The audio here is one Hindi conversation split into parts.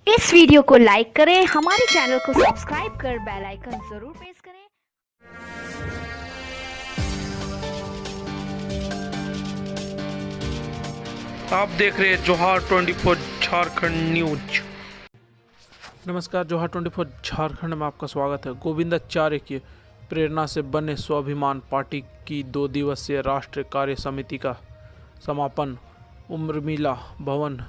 इस वीडियो को लाइक करें, हमारे चैनल को सब्सक्राइब कर बेल आइकन जरूर प्रेस करें। आप देख रहे हैं जोहार 24 झारखंड न्यूज। नमस्कार, जोहार 24 झारखंड में आपका स्वागत है। गोविंदाचार्य की प्रेरणा से बने स्वाभिमान पार्टी की 2 दिवसीय राष्ट्रीय कार्य समिति का समापन उर्मिला भवन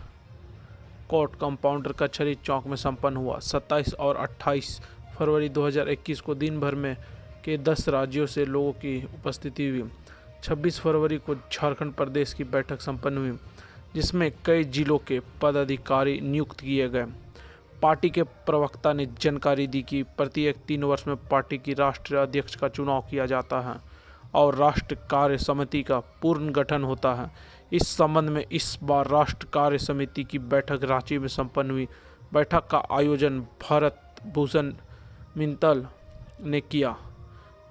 कोर्ट कंपाउंडर कचहरी चौक में संपन्न हुआ। 27 और 28 फरवरी 2021 को दिन भर में के 10 राज्यों से लोगों की उपस्थिति हुई। 26 फरवरी को झारखंड प्रदेश की बैठक संपन्न हुई, जिसमें कई जिलों के पदाधिकारी नियुक्त किए गए। पार्टी के प्रवक्ता ने जानकारी दी कि प्रत्येक 3 वर्ष में पार्टी की राष्ट्रीय अध्यक्ष का चुनाव किया जाता है और राष्ट्रीय कार्य समिति का पूर्ण गठन होता है। इस संबंध में इस बार राष्ट्रीय कार्य समिति की बैठक रांची में संपन्न हुई। बैठक का आयोजन भारत भूषण मित्तल ने किया।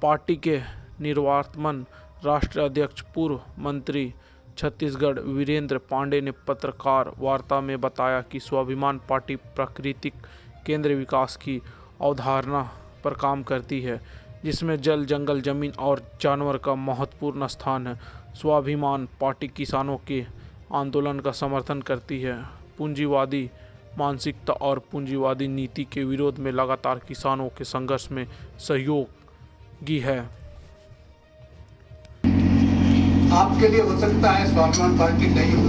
पार्टी के निर्वातमान राष्ट्रीय अध्यक्ष पूर्व मंत्री छत्तीसगढ़ वीरेंद्र पांडे ने पत्रकार वार्ता में बताया कि स्वाभिमान पार्टी प्राकृतिक केंद्र विकास की अवधारणा पर काम करती है, जिसमें जल, जंगल, जमीन और जानवर का महत्वपूर्ण स्थान है। स्वाभिमान पार्टी किसानों के आंदोलन का समर्थन करती है। पूंजीवादी मानसिकता और पूंजीवादी नीति के विरोध में लगातार किसानों के संघर्ष में सहयोगी है। आपके लिए हो सकता है स्वाभिमान पार्टी नहीं हो,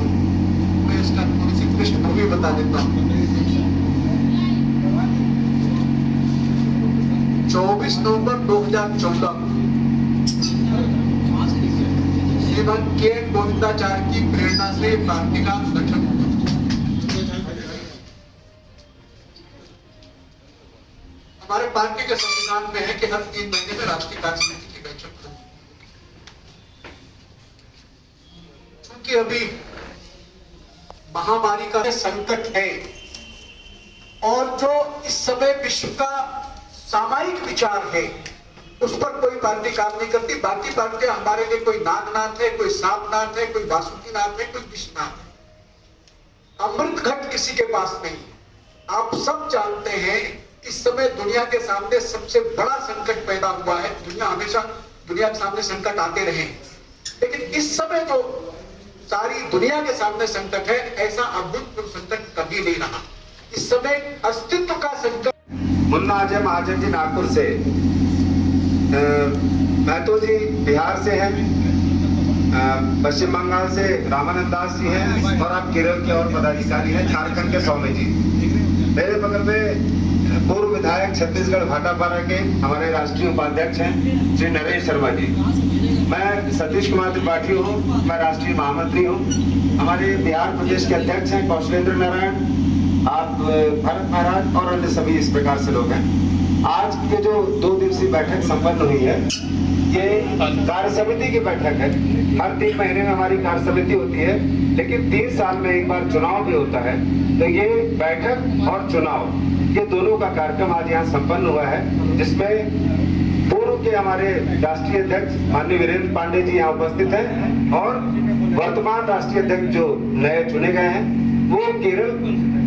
मैं इसका थोड़ी सी पृष्ठभूमि बता देता हूँ। 24 नवंबर 2014 श्रीमान के गोविंदाचार्य की प्रेरणा से पार्टी का गठन हुआ। हमारे पार्टी के संविधान में है कि हर 3 महीने में राष्ट्रीय कार्य समिति की बैठक होती है। क्योंकि अभी महामारी का संकट है और जो इस समय विश्व का सामायिक विचार है, उस पर कोई पार्टी काम नहीं करती। बाकी पार्टियां हमारे लिए कोई नागनाथ है, कोई सांपनाथ है, कोई वासुकीनाथ है, कोई विश्वनाथ है। अमृत घट किसी के पास नहीं है। आप सब जानते हैं इस समय दुनिया के सामने सबसे बड़ा संकट पैदा हुआ है। हमेशा दुनिया के सामने संकट आते रहे, लेकिन इस समय जो सारी दुनिया के सामने संकट है, ऐसा अभूतपूर्व संकट कभी नहीं रहा। इस समय अस्तित्व का संकट। मुन्ना अजय महाजन जी नागपुर से, महतो जी बिहार से हैं, पश्चिम बंगाल से रामानंद दास जी हैं और आप केरल के और पदाधिकारी हैं, झारखंड के सौम्य जी। मेरे बगल में पूर्व विधायक छत्तीसगढ़ भाटापारा के हमारे राष्ट्रीय उपाध्यक्ष हैं श्री नरेश शर्मा जी। मैं सतीश कुमार त्रिपाठी हूँ, मैं राष्ट्रीय महामंत्री हूँ। हमारे बिहार प्रदेश के अध्यक्ष हैं कौशलेंद्र नारायण, आप भरत महाराज और अन्य सभी इस प्रकार से लोग हैं। आज के जो 2 दिवसीय बैठक संपन्न हुई है, ये कार्य समिति की बैठक है। हर 3 महीने में हमारी कार्य समिति होती है, लेकिन 3 साल में एक बार चुनाव भी होता है। तो ये बैठक और चुनाव, ये दोनों का कार्यक्रम आज यहाँ संपन्न हुआ है, जिसमें पूर्व के हमारे राष्ट्रीय अध्यक्ष माननीय वीरेंद्र पांडे जी यहाँ उपस्थित हैं और वर्तमान राष्ट्रीय अध्यक्ष जो नए चुने गए हैं वो केरल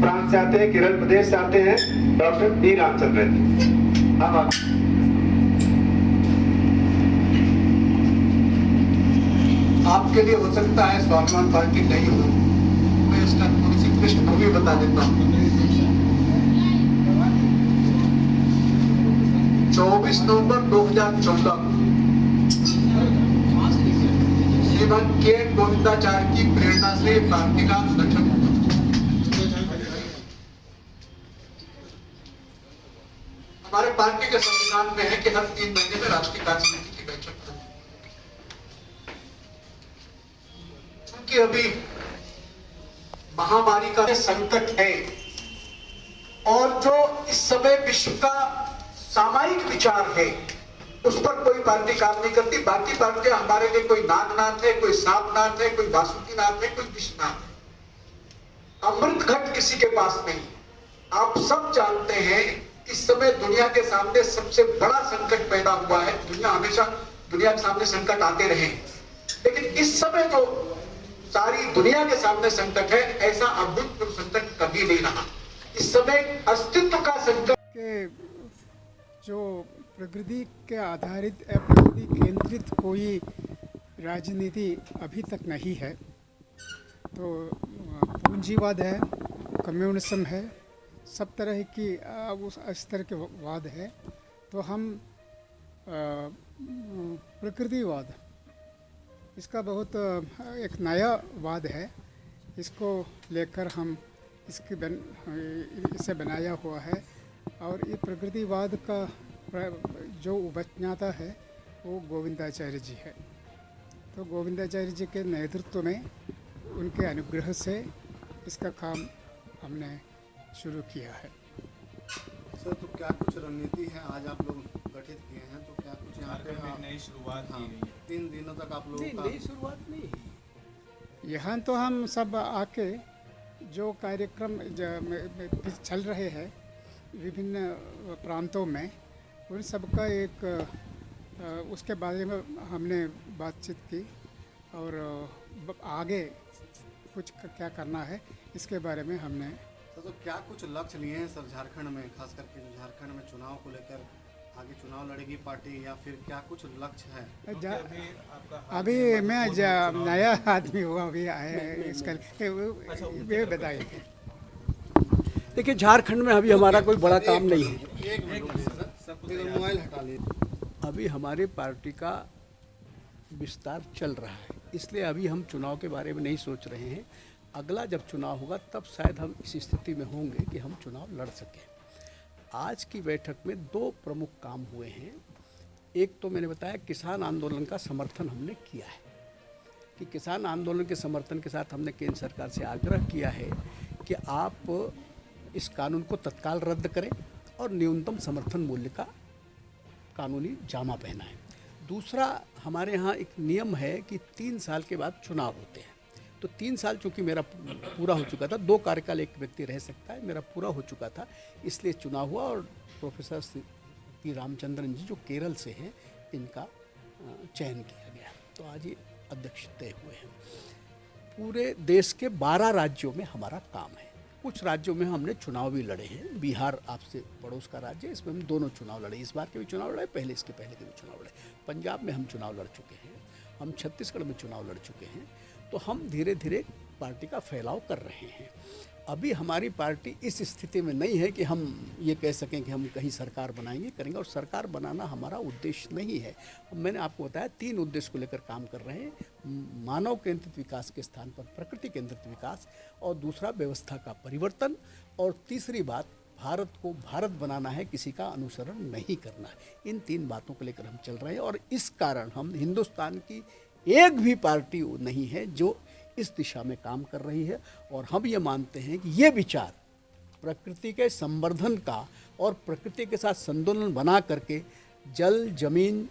प्रांत से आते हैं, केरल प्रदेश से आते हैं, डॉक्टर बी रामचंद्र जी। आपके लिए हो सकता है स्वाभिमान पार्टी नहीं हो, मैं इसका थोड़ी सी पृष्ठभूमि बता देता हूँ। 24 नवंबर 2014 श्रीमान के गोविंदाचार्य की प्रेरणा से पार्टी का गठन हुआ। हमारे पार्टी के संविधान में है कि हर 3 महीने में राष्ट्रीय कार्य समिति की बैठक होती है। क्योंकि अभी महामारी का संकट है और जो इस समय विश्व का सामायिक विचार है, उस पर कोई पार्टी काम नहीं करती। बाकी पार्टियां हमारे लिए कोई नागनाथ है, कोई सांपनाथ है, कोई वासुकीनाथ है, कोई विश्वनाथ है। अमृत घट किसी के पास नहीं है। आप सब जानते हैं इस समय दुनिया के सामने सबसे बड़ा संकट पैदा हुआ है। हमेशा दुनिया के सामने संकट आते रहे, लेकिन इस समय जो सारी दुनिया के सामने संकट है, ऐसा अभूतपूर्व संकट कभी नहीं रहा। इस समय अस्तित्व का संकट के जो प्रकृति के आधारित या प्रकृति केंद्रित कोई राजनीति अभी तक नहीं है। तो पूंजीवाद है, कम्युनिज्म है, सब तरह की उस स्तर के वाद है। तो हम प्रकृतिवाद, इसका बहुत एक नया वाद है, इसको लेकर हम इसे बनाया हुआ है। और ये प्रकृतिवाद का जो उपज्ञाता है वो गोविंदाचार्य जी है। तो गोविंदाचार्य जी के नेतृत्व में, उनके अनुग्रह से इसका काम हमने शुरू किया है। सर, तो क्या कुछ रणनीति है आज आप लोग गठित किए हैं, तो क्या कुछ यहाँ पे नई शुरुआत की गई है? 3 दिनों तक आप लोगों का नई शुरुआत नहीं, यहाँ तो हम सब आके जो कार्यक्रम चल रहे हैं विभिन्न प्रांतों में, उन सबका एक उसके बारे में हमने बातचीत की और आगे कुछ क्या करना है इसके बारे में हमने। तो क्या कुछ लक्ष्य लिए हैं सर झारखंड में, खास करके जो झारखंड में चुनाव को लेकर आगे चुनाव लड़ेगी पार्टी, या फिर क्या कुछ लक्ष्य है? अभी मैं नया आदमी हुआ, अभी आया है, इसका वे बताइए। देखिए, झारखंड में अभी हमारा कोई बड़ा काम नहीं है। एक मिनट सर, मोबाइल हटा लीजिए। अभी हमारे पार्टी का विस्तार चल रहा है, इसलिए अभी हम चुनाव के बारे में नहीं सोच रहे हैं। अगला जब चुनाव होगा तब शायद हम इस स्थिति में होंगे कि हम चुनाव लड़ सकें। आज की बैठक में 2 प्रमुख काम हुए हैं। एक तो मैंने बताया, किसान आंदोलन का समर्थन हमने किया है कि किसान आंदोलन के समर्थन के साथ हमने केंद्र सरकार से आग्रह किया है कि आप इस कानून को तत्काल रद्द करें और न्यूनतम समर्थन मूल्य का कानूनी जामा पहनाएं। दूसरा, हमारे यहाँ एक नियम है कि 3 साल के बाद चुनाव होते हैं। तो 3 साल चूँकि मेरा पूरा हो चुका था, 2 कार्यकाल एक व्यक्ति रह सकता है, मेरा पूरा हो चुका था, इसलिए चुनाव हुआ और प्रोफेसर पी रामचंद्रन जी जो केरल से हैं, इनका चयन किया गया। तो आज ये अध्यक्ष तय हुए हैं। पूरे देश के 12 राज्यों में हमारा काम है। कुछ राज्यों में हमने चुनाव भी लड़े हैं। बिहार आपसे पड़ोस का राज्य है, इसमें हम दोनों चुनाव लड़े, इस बार के भी चुनाव लड़े, इसके पहले के भी चुनाव लड़े। पंजाब में हम चुनाव लड़ चुके हैं, हम छत्तीसगढ़ में चुनाव लड़ चुके हैं। तो हम धीरे धीरे पार्टी का फैलाव कर रहे हैं। अभी हमारी पार्टी इस स्थिति में नहीं है कि हम ये कह सकें कि हम कहीं सरकार बनाएंगे, करेंगे, और सरकार बनाना हमारा उद्देश्य नहीं है। मैंने आपको बताया 3 उद्देश्य को लेकर काम कर रहे हैं। मानव केंद्रित विकास के स्थान पर प्रकृति केंद्रित विकास, और दूसरा व्यवस्था का परिवर्तन, और तीसरी बात भारत को भारत बनाना है, किसी का अनुसरण नहीं करना है। इन 3 बातों को लेकर हम चल रहे हैं और इस कारण हम हिंदुस्तान की एक भी पार्टी नहीं है जो इस दिशा में काम कर रही है। और हम ये मानते हैं कि ये विचार प्रकृति के संवर्धन का और प्रकृति के साथ संतुलन बना करके जल, जमीन,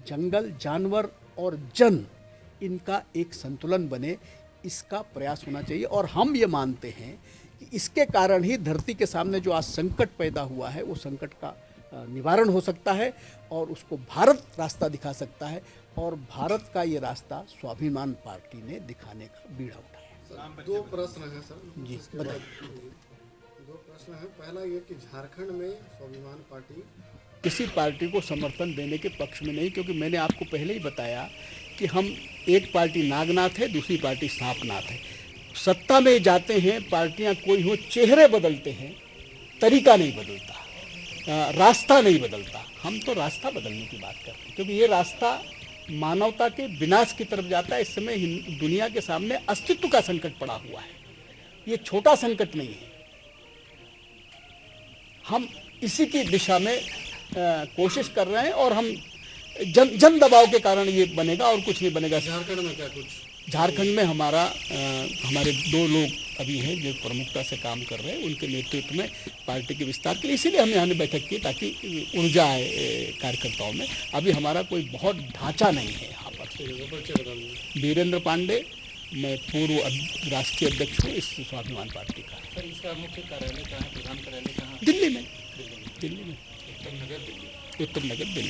जंगल, जानवर और जन, इनका एक संतुलन बने, इसका प्रयास होना चाहिए। और हम ये मानते हैं कि इसके कारण ही धरती के सामने जो आज संकट पैदा हुआ है, वो संकट का निवारण हो सकता है और उसको भारत रास्ता दिखा सकता है। और भारत का ये रास्ता स्वाभिमान पार्टी ने दिखाने का बीड़ा उठाया। 2 प्रश्न हैं सर जी, बताइए। 2 प्रश्न हैं। पहला ये कि झारखंड में स्वाभिमान पार्टी किसी पार्टी को समर्थन देने के पक्ष में नहीं, क्योंकि मैंने आपको पहले ही बताया कि हम एक पार्टी नागनाथ है, दूसरी पार्टी सांपनाथ है। सत्ता में जाते हैं, पार्टियां कोई हो, चेहरे बदलते हैं, तरीका नहीं बदलता, रास्ता नहीं बदलता। हम तो रास्ता बदलने की बात करते हैं, क्योंकि ये रास्ता मानवता के विनाश की तरफ जाता है। इस समय दुनिया के सामने अस्तित्व का संकट पड़ा हुआ है, ये छोटा संकट नहीं है। हम इसी की दिशा में कोशिश कर रहे हैं और हम जन दबाव के कारण ये बनेगा और कुछ नहीं बनेगा। झारखंड में क्या कुछ? झारखंड में हमारे 2 लोग अभी हैं जो प्रमुखता से काम कर रहे हैं, उनके नेतृत्व में पार्टी के विस्तार के लिए, इसीलिए हमने यहाँ बैठक की ताकि ऊर्जा आए कार्यकर्ताओं में। अभी हमारा कोई बहुत ढांचा नहीं है यहाँ पर। वीरेंद्र पांडे, मैं पूर्व राष्ट्रीय अध्यक्ष हूँ इस स्वाभिमान पार्टी का। सर, इसका मुख्य कार्यालय कहाँ है, प्रधान कार्यालय कहाँ? दिल्ली में, उत्तर नगर दिल्ली।